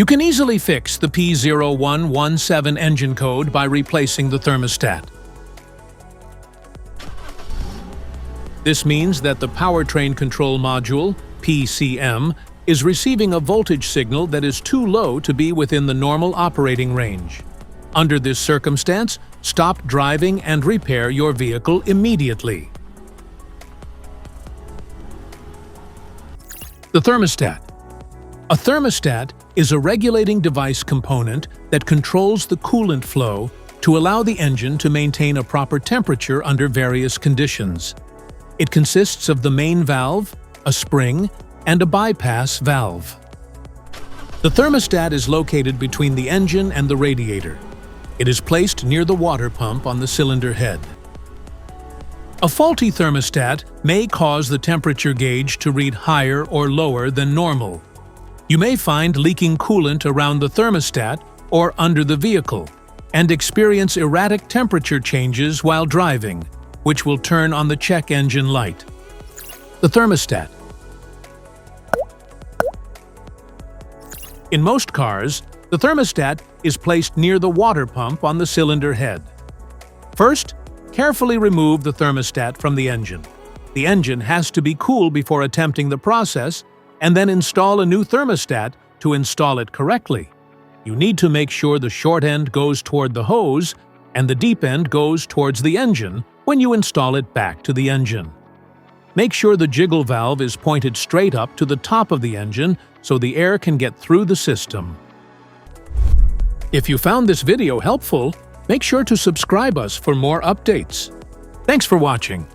You can easily fix the P0117 engine code by replacing the thermostat. This means that the powertrain control module, PCM, is receiving a voltage signal that is too low to be within the normal operating range. Under this circumstance, stop driving and repair your vehicle immediately. The thermostat. A thermostat is a regulating device component that controls the coolant flow to allow the engine to maintain a proper temperature under various conditions. It consists of the main valve, a spring, and a bypass valve. The thermostat is located between the engine and the radiator. It is placed near the water pump on the cylinder head. A faulty thermostat may cause the temperature gauge to read higher or lower than normal. You may find leaking coolant around the thermostat or under the vehicle, and experience erratic temperature changes while driving, which will turn on the check engine light. The thermostat. In most cars, the thermostat is placed near the water pump on the cylinder head. First, carefully remove the thermostat from the engine. The engine has to be cool before attempting the process, and then install a new thermostat to install it correctly. You need to make sure the short end goes toward the hose and the deep end goes towards the engine when you install it back to the engine. Make sure the jiggle valve is pointed straight up to the top of the engine so the air can get through the system. If you found this video helpful, make sure to subscribe us for more updates. Thanks for watching.